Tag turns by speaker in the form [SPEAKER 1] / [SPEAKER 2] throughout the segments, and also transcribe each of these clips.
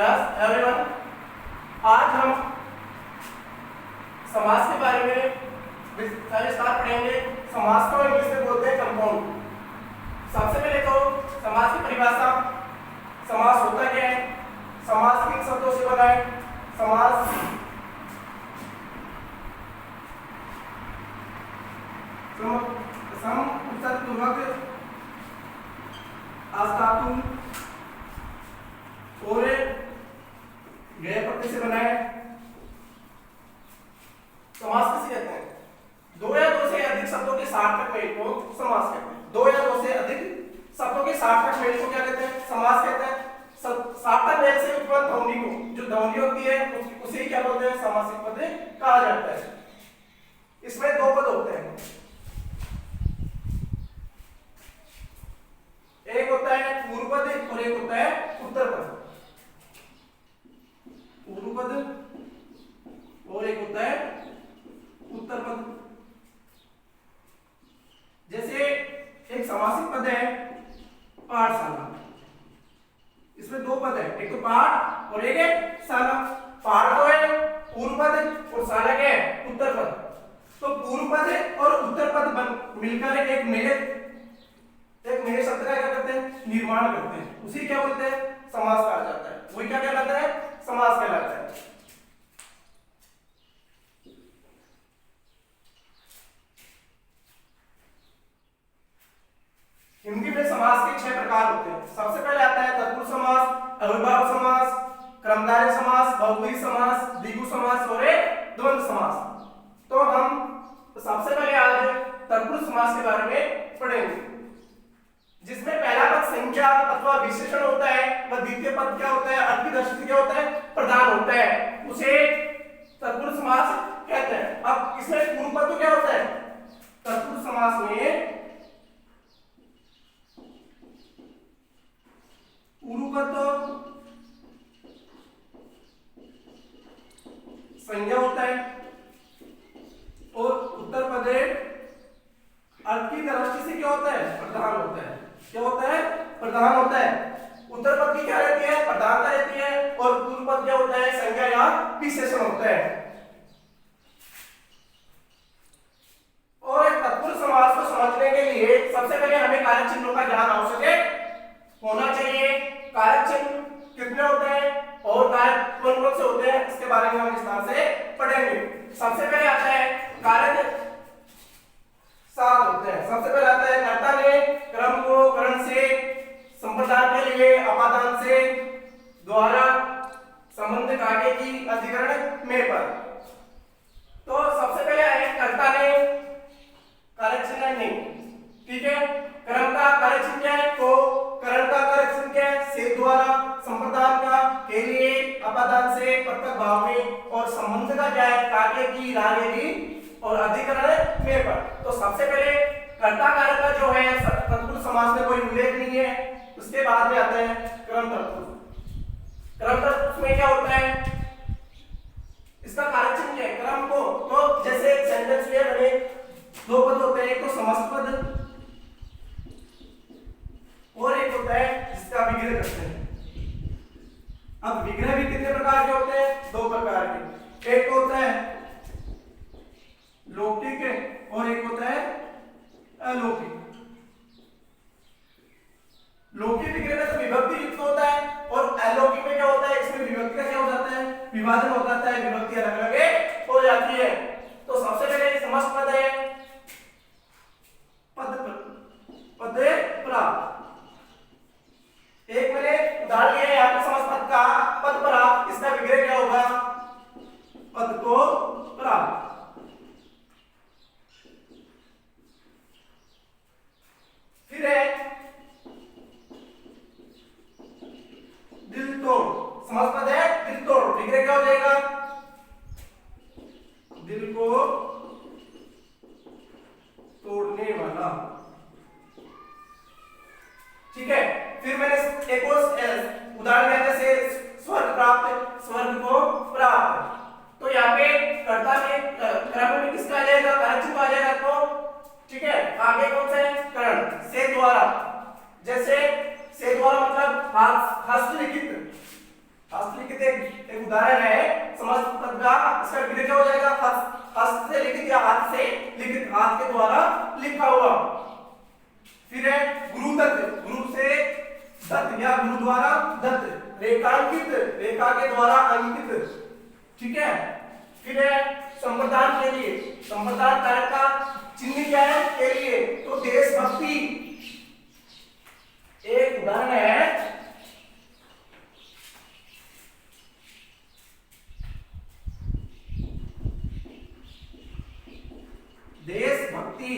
[SPEAKER 1] Yes everyone, आज हम समास के बारे में विस्तार पढ़ेंगे। समास को इंग्लिश में बोलते हैं कंपाउंड। सबसे पहले तो समास की परिभाषा, समास होता क्या है, समास किन शब्दों से बना है, समास पूर्वक आस्तातु और गैर प्रत्यय से बना है। समास किसे कहते हैं? दो या दो से अधिक शब्दों के सार्थक मेल को समास कहते हैं। दो या दो से अधिक शब्दों के सार्थक मेल को क्या कहते हैं? समास कहते हैं। सार्थक मेल से उत्पन्न ध्वनि को, जो ध्वनि होती है उसे क्या बोलते हैं? समासिक पद कहा जाता है। इसमें दो पद होते हैं, एक होता है पूर्व पद और एक होता है उत्तर पद। पूर्व पद और एक होता है उत्तर पद। जैसे एक समासिक पद है पाठशाला, इसमें दो पद है, एक तो पाठ और एक है शाला। पाठ तो है पूर्व पद और शाला क्या है? उत्तर पद। तो पूर्व पद और उत्तर पद मिलकर एक नए शब्द का क्या करते हैं? निर्माण करते हैं। उसी क्या बोलते हैं? समास कहा जाता है। वही क्या कहलाता है? समास कहलाता है। हिंदी में समास के 6 प्रकार होते हैं। सबसे पहले आता है तत्पुरुष समास, अविभाज्य समास, कर्मधारय समास, बहुव्रीहि समास, द्विगु समास और द्वंद्व समास। तो हम सबसे पहले आज तत्पुरुष समास के बारे में पढ़ेंगे, जिसमें पहला पद संख्या अथवा विशेषण होता है, वह द्वितीय पद क्या होता है? अर्थ की दृष्टि से क्या होता है? प्रधान होता है, उसे तत्पुरुष समास कहते हैं। अब इसमें पूर्व पद तो क्या होता है? तत्पुरुष समास में पूर्व पद तो संज्ञा होता है और उत्तर पद अर्थ की दृष्टि से क्या होता है? प्रधान होता है। क्या होता है? प्रधान होता है। उत्तर पद की क्या रहती है? प्रधानता रहती है और पूर्व पद क्या होता है? संज्ञा या विशेषण होता है। और एक तत्पुरुष समास को समझने के लिए सबसे पहले हमें कारक चिन्हों का ज्ञान आवश्यक होना चाहिए। कारक चिन्ह कितने होते हैं और कारक कौन कौन से होते हैं, इसके बारे में हम विस्तार से पढ़ेंगे। सबसे पहले आता है कारक 7 होते हैं। सबसे पहले आता है कर्ता ने क्रम को करण से, संप्रदान के लिए अपादान से, द्वारा, संबंध कार्य की अधिकरण में पर। तो सबसे पहले है कर्ता ने, कारक चिन्ह नहीं, ठीक है। क्रम का कारक चिन्ह क्या है? को। करण का कारक चिन्ह क्या है? से, द्वारा। संप्रदान का के लिए, अपादान से, पृथक भाव में, और संबंध का क्या है? कार्य की, राज्य की और अधिकरण में पर। तो सबसे पहले कर्ता कारक का जो है तत्पुरुष समास में कोई उल्लेख नहीं है। उसके बाद में आता है क्रम तत्पुरुष। क्रम तत्पुरुष में क्या होता है? इसका कारक चिन्ह क्या है? क्रम को, तो जैसे एक सेंटेंस में हमें दो पद होते हैं, एक तो समस्त पद और एक होता है जिसका विग्रह करते हैं। अब विग्रह भी कितने प्रकार के होते हैं? 2 प्रकार के। एक होता है लौकिक और एक होता है अलौकिक। लौकिक विग्रह में तो विभक्ति युक्त होता है और अलौकिक में क्या होता है? इसमें विभक्ति का क्या हो जाता है? विभाजन हो जाता है, विभक्ति अलग अलग हो जाती है। तो सबसे पहले समस्त पद है पद प्राप्त। एक मैंने उदाहरण लिया है यहाँ पे समस्त पद का, पद प्राप्त। इसका विग्रह क्या होगा? पद को प्राप्त। फिर है दिल तोड़। समस्त पद है दिल तोड़, विग्रह क्या हो जाएगा? दिल को तोड़ने वाला, ठीक है। फिर मैंने एक और उदाहरण दिया, जैसे स्वर्ग प्राप्त, स्वर्ग को प्राप्त। तो यहाँ पे कर्ता के क्रम में किसका आ जाएगा? कारक चिन्ह आ जाएगा। तो ठीक है, आगे कौन सा है? करण से, द्वारा। जैसे से द्वारा मतलब हस्तलिखित उदाहरण है समस्त पद का, इसका विग्रह क्या हो जाएगा, हस्त से लिखित या हाथ से लिखित, हाथ के द्वारा लिखा हुआ। फिर है गुरु दत्त, गुरु से दत्त या गुरु द्वारा दत्त, रेखांकित, रेखा के द्वारा अंकित, ठीक है। फिर है संप्रदान के लिए, संप्रदान कारक का चिन्ह क्या है के लिए, तो देशभक्ति। एक उदाहरण है देशभक्ति,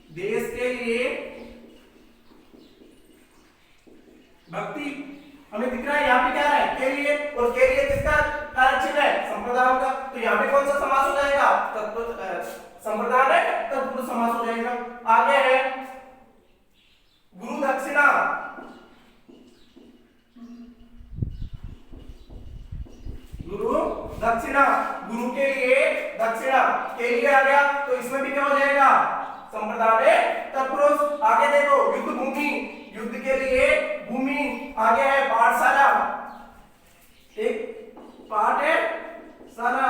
[SPEAKER 1] देश के लिए भक्ति हमें दिख रहा है, यहाँ पे क्या है के लिए, और के लिए किसका कारक चिन्ह है, संप्रदान का, तो यहाँ पे कौन सा समास हो जाएगा, संप्रदान है तत्पुरुष समास हो जाएगा। आगे है गुरु दक्षिणा, गुरु दक्षिणा, गुरु के लिए दक्षिणा, के लिए आ गया, तो इसमें भी क्या हो जाएगा, संप्रदान है तत्पुरुष। आगे देखो युद्ध भूमि, युद्ध के लिए भूमि, आगे है पाठशाला, एक पाठ है शाला,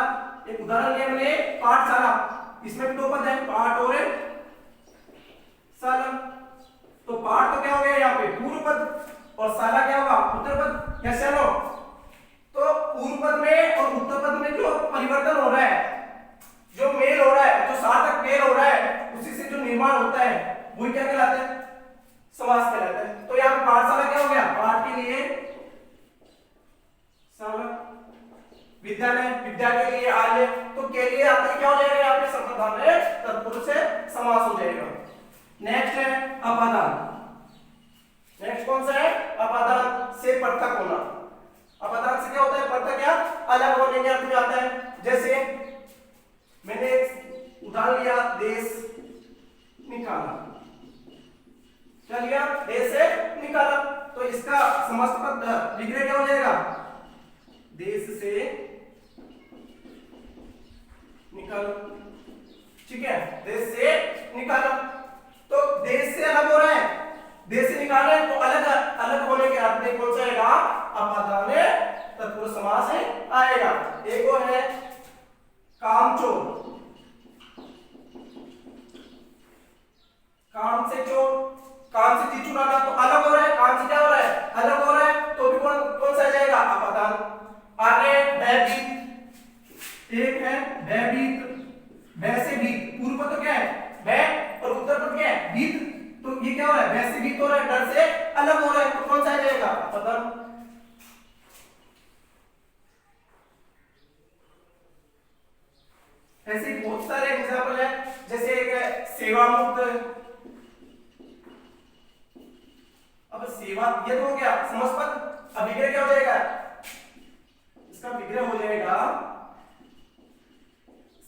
[SPEAKER 1] एक उदाहरण लिया मैंने पाठशाला, इसमें भी दो पद है पाठ और शाला, तो पाठ तो क्या हो गया यहाँ पे पूर्व पद, और शाला क्या होगा उत्तर पद, कैसे लो, तो पूर्व पद में और उत्तर पद में जो परिवर्तन हो रहा है, जो मेल हो रहा है, जो सार्थक मेल हो रहा है, उसी से जो निर्माण होता है वही क्या कहलाता है, समास कहलाता है। तो यहाँ पे पाठशाला क्या हो गया, पाठ के लिए शाला, विद्यालय, विद्या के लिए आलय, तो के लिए आते क्या हो जाएगा, यहाँ पे संप्रदान में तत्पुरुष से समास हो जाएगा। नेक्स्ट है अपादान, नेक्स्ट कौन सा है, अपादान से पृथक होना, अपादान से क्या होता है, पृथक या अलग होने के अर्थ में आता है। जैसे मैंने एक उदाहरण लिया, देश निकाला, क्या लिया, देश से निकाला, तो इसका समस्त पद विग्रह क्या हो जाएगा, देश से निकाल, ठीक है, देश से निकाला, तो देश से अलग हो रहा है, देश से निकाल रहे हैं, तो अलग अलग होने के अर्थ में कौन सा आएगा, अपादान तत्पुरुष समास आएगा। एक और है कामचोर, काम से चोर, काम से जी चुराना, तो अलग हो रहा है, काम से क्या हो रहा है, अलग हो रहा है, तो भी कौन सा जाएगा, अपादान। आगे भयभीत, एक है भयभीत, भय से भीत, पूर्व पद तो क्या है भय और उत्तर पद क्या है भीत, तो ये क्या हो रहा है, भय से भीत हो रहा है, डर से अलग हो रहा है, तो कौन सा जाएगा, अपादान। ऐसे बहुत सारे एग्जाम्पल है, जैसे एक है सेवा मुक्त, अब सेवा ये तो हो गया समस्त पद, अब विग्रह क्या हो जाएगा, इसका विग्रह हो जाएगा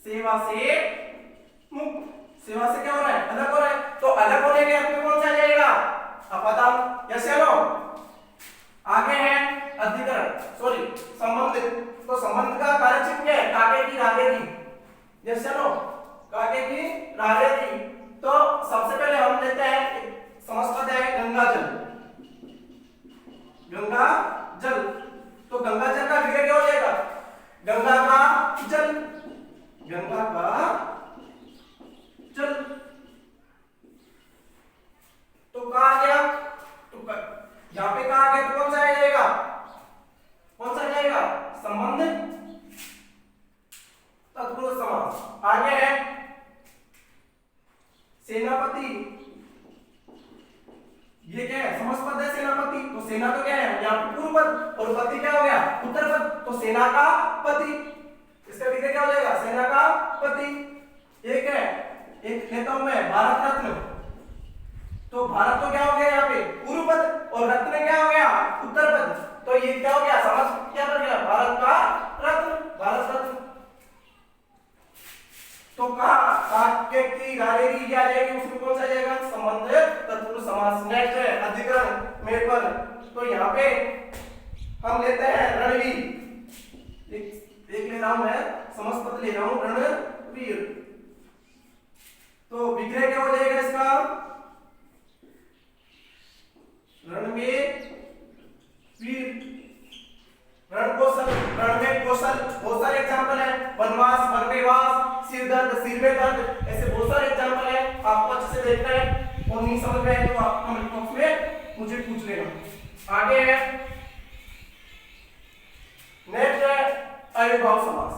[SPEAKER 1] सेवा से मुक्त, सेवा से क्या हो रहा है, अलग हो रहा है, तो अलग होने के अर्थ में कौन सा आ जाएगा, अपादान। यस या नो। आगे है अधिकरण, सॉरी संबंधित, तो संबंध का कारक चिन्ह क्या है, काके की रागे की, यस या नो, काके की रागे की, तो सबसे पहले हम लेते हैं समस्त पद है गंगा जल, गंगा जल, तो गंगा जल का विग्रह क्या हो जाएगा, गंगा का जल, गंगा का जल, तो कहा गया, तो यहाँ पे कहा गया, तो कौन सा आ जाएगा, कौन सा आ जाएगा, संबंध तत्पुरुष समास। आगे है सेनापति, ये क्या है, समस्त पद है सेनापति, तो सेना तो क्या है यहाँ पे पूर्व पद, और पति क्या हो गया उत्तर पद, तो सेना का पति, इसका विग्रह क्या हो जाएगा, सेना का पति। एक है, एक लेता हूं मैं भारत रत्न, तो भारत तो क्या हो गया यहाँ पे पूर्व पद, और रत्न क्या हो गया उत्तर पद, तो ये क्या हो गया, समस्त क्या बन गया, भारत का रत्न, भारत रत्न। तो काके की रारेगी क्या आ जाएगी, उसमें कौन सा जाएगा, संबंध तत्पुरुष समास। नेक्स्ट है अधिकरण मेरे पर, तो यहाँ पे हम लेते हैं रणवीर, एक ले रहा हूं मैं, समस्त पद ले रहा हूं रणवीर, तो विग्रह क्या हो जाएगा इसका, रण में वीर, कौशल, रण में कौशल, बहुत सारे एग्जांपल है। वनवास, वनवेवास, सिर दर्द, सिर में दर्द, ऐसे बहुत सारे एग्जांपल है। आपको अच्छे से देखना है और नहीं समझ में आए तो आप कमेंट बॉक्स में मुझे पूछ लेना। आगे है नेक्स्ट है अविभाव समास।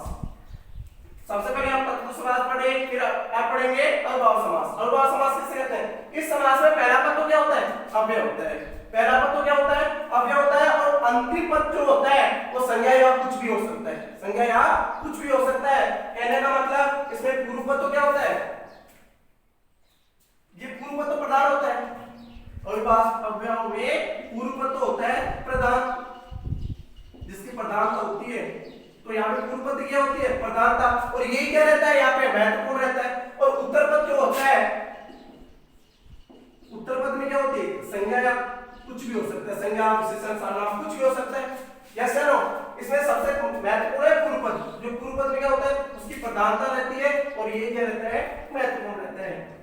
[SPEAKER 1] सबसे पहले आप तत्पुरुष समास पढ़े, फिर आप पढ़ेंगे अविभाव समास। अविभाव समास किसे कहते हैं? इस समास में पहला पद तो क्या होता है? अव्यय होता है। पहला पद तो क्या होता है? अव्यय होता है और अंतिम पद जो होता है वो संज्ञा या कुछ भी हो सकता है। संज्ञा या कुछ भी हो सकता है। कहने का मतलब इसमें पूर्व पद तो क्या होता है? ये पूर्व पद तो प्रधान होता है। अविभाव अव्ययों में पूर्व पद तो होता है प्रधान, जिसकी प्रधानता होती है। तो यहाँ पे पूर्व पद क्या होती है? प्रधानता। और यही क्या रहता है यहाँ पे? महत्वपूर्ण रहता है। और उत्तर पद जो होता है, उत्तर पद में क्या होती है? संज्ञा या कुछ भी हो सकता है। संज्ञा, विशेषण, सर्वनाम कुछ भी हो सकता है। यस या नो? इसमें सबसे महत्वपूर्ण है पूर्व पद। जो पूर्व पद में क्या होता है? उसकी प्रधानता रहती है और यही क्या रहता है? महत्वपूर्ण रहता है।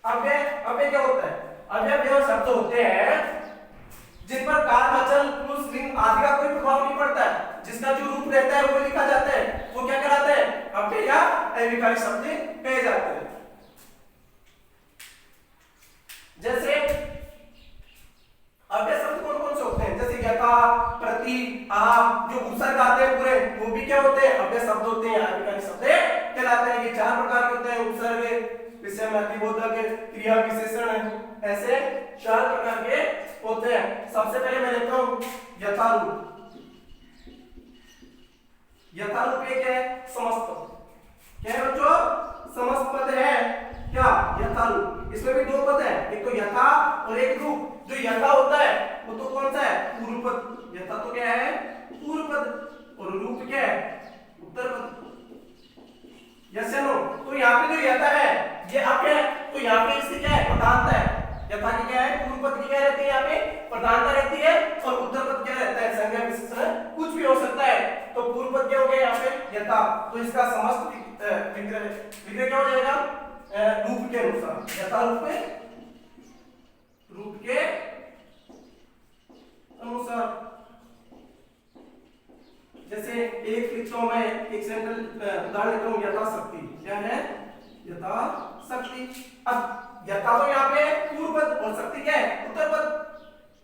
[SPEAKER 1] अव्यय क्या होता है? अव्यय वो शब्द होते हैं जिन पर काल, वचन, पुरुष, लिंग आदि का कोई प्रभाव नहीं पड़ता है, जिसका जो रूप रहता है वो लिखा जाता है, वो क्या कहलाते हैं? अव्यय या अविभाज्य शब्द कहे जाते हैं। जैसे अव्यय शब्द कौन कौन से होते हैं? जैसे यथा, प्रति, आ, जो उपसर्ग आते हैं पूरे, वो भी क्या होते हैं? अव्यय शब्द होते हैं, अविभाज्य शब्द कहलाते हैं। ये चार प्रकार के होते हैं: उपसर्ग, विषय में अधिबोधक, क्रिया, विशेषण, ऐसे चार प्रकार के होते हैं। सबसे पहले मैं लेता हूं यथारूप। यथारूप एक है समस्त पद। क्या है बच्चों? समस्त पद है क्या? यथारूप। इसमें भी दो पद है, एक तो यथा और एक रूप। जो यथा होता है वो तो कौन सा है? पूर्व पद। यथा तो क्या है? पूर्व पद। और रूप क्या है? उत्तर पद। यस या नो? तो यहाँ पे जो यथा है ये अव्यय है, तो यहाँ पे इसकी क्या है? प्रधानता है। यथा की क्या है? पूर्व पद की क्या रहती है? यहाँ पे प्रधानता रहती है। और उत्तर पद क्या रहता है? संज्ञा, विशेषण कुछ भी हो सकता है। तो पूर्व पद क्या हो गया यहाँ पे? यथा। तो इसका समस्त विग्रह क्या हो जाएगा? रूप के अनुसार। यथा रूप में रूप के अनुसार। जैसे एक लिखता हूं मैं, एक सेंटेंस उदाहरण लेता हूं, यथाशक्ति। क्या है? यथाशक्ति। अब यथा तो यहाँ पे पूर्व पद और शक्ति क्या है? उत्तर पद।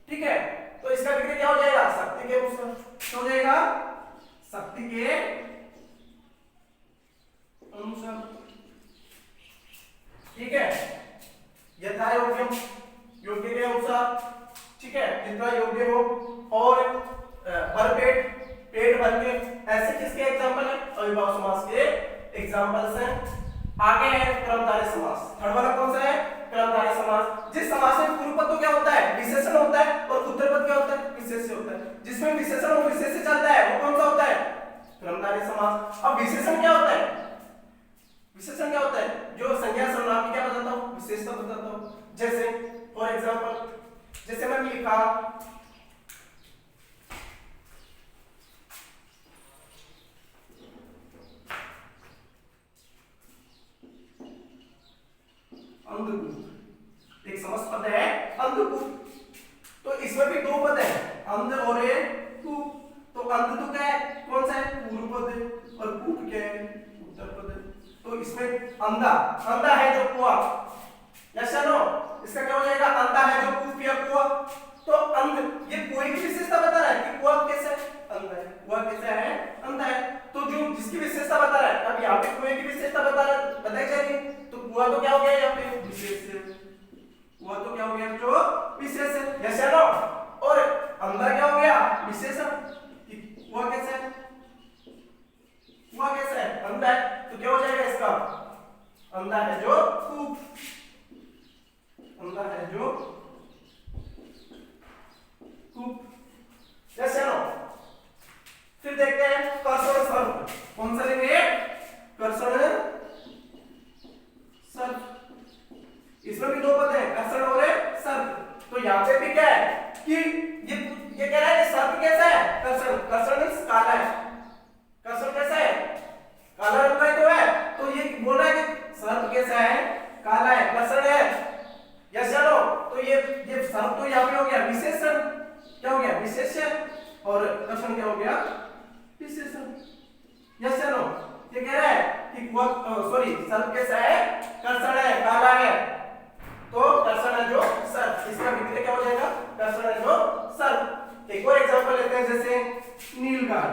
[SPEAKER 1] ठीक है, तो इसका विग्रह क्या हो जाएगा? शक्ति के अनुसार। क्या हो जाएगा? शक्ति के अनुसार। ठीक है, यथा योग्यम, योग्य के अनुसार। ठीक है, जितना योग्य हो। और भर पेट, पेट भर के, ऐसे किसके एग्जांपल है? अविभाव समास के एग्जांपल्स हैं। आगे है कर्मधारय समास। थर्ड वाला कौन सा है? कर्मधारय समास। जिस समास में पूर्व पद तो क्या होता है? विशेषण होता है और उत्तर पद क्या होता है? विशेष्य होता है। जिसमें विशेषण और विशेष्य चलता है वो कौन सा होता है? कर्मधारय समास। अब विशेषण क्या होता है? विशेषण क्या होता है? जो संज्ञा, सर्वनाम की क्या बताता हूं? विशेषता बताता हूं। जैसे फॉर एग्जांपल, जैसे मैंने लिखा अंधकूप। एक समस्त पद है अंधकूप। तो इसमें भी दो पद है, अंध और कूप। तो अंध तो क्या है? कौन सा है? पूर्व पद। और कूप क्या है? उत्तर पद। तो इसमें अंधा, अंधा है जो कुआं। यस या नो? इसका क्या हो जाएगा? अंधा है जो कूप या कुआं। तो अंध, ये कोई भी विशेषता बता रहा है कि कुआं कैसा है? अंधा है। कुआं कैसा है? अंधा है। तो जो जिसकी विशेषता बता रहा है, अब यहाँ पे कुएं की विशेषता बताई जा रही है, तो कुआं तो क्या हो गया यहाँ पे? विशेष। कुआं तो क्या हो गया? जो विशेष है। यस या नो? और अंधा क्या हो गया? विशेषण। कुआं कैसा है? कुआं कैसा है? अंधा है। तो क्या हो जाएगा इसका? अंधा है जो कूप। अंधा है जो कूप। यस या नो? फिर देखते हैं कर्षण सर्प। कौन सा लेंगे? कर्षण सर्प। इसमें भी दो पद है, कर्षण और सर्प। तो यहाँ पे भी क्या है कि ये कह रहा है कि सर्प कैसा है? कर्षण। कर्षण काला है। कर्षण कैसा है? काला रंग का तो है। तो ये बोल रहा है कि सर्प कैसा है? काला है, कर्षण है। यस या नो? तो ये सर्प तो यहाँ पे हो गया विशेषण। क्या हो गया? विशेष्य। और लक्षण क्या हो गया? विशेषण। यस या नो? ये कह रहा है कि वो सॉरी सर्प कैसा है? कर्षण है, काला है, तो कर्षण है जो सर्प, इसका विपरीत क्या हो जाएगा? कर्षण है जो सर्प। एक और एग्जांपल लेते हैं, जैसे नीलगाय।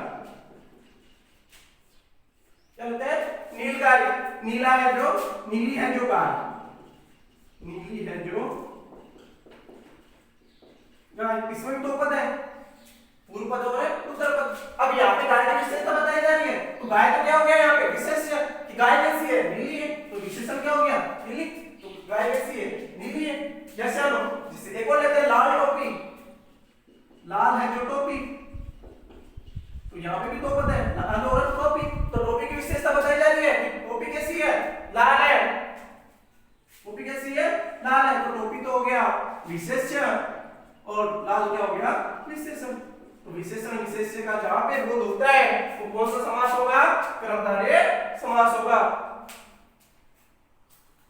[SPEAKER 1] क्या लेते हैं? नीलगाय। नीला है जो, नीली है जो गाय, नीली है जो गाय, इसमें भी दो पद है, पूर्व पद और उत्तर पद। अब यहाँ पे गाय की विशेषता बताई जा रही है, तो गाय तो क्या हो गया यहाँ पे? विशेष्य कि गाय कैसी है? नीली है, तो विशेषण क्या हो गया? नीली। तो गाय कैसी है? नीली है। जैसे हम जिसे एक और लेते हैं, लाल टोपी। लाल है जो टोपी, तो यहाँ पे भी दो पद है, लाल और टोपी। तो टोपी की विशेषता बताई जा रही है कि टोपी कैसी है? लाल है। टोपी कैसी है? लाल है। तो टोपी तो हो गया विशेष्य और लाल क्या हो गया? विशेषण। तो विशेषण विशेष्य का जहां पे बोध होता है वो कौन सा समास होगा? कर्मधारय समास होगा।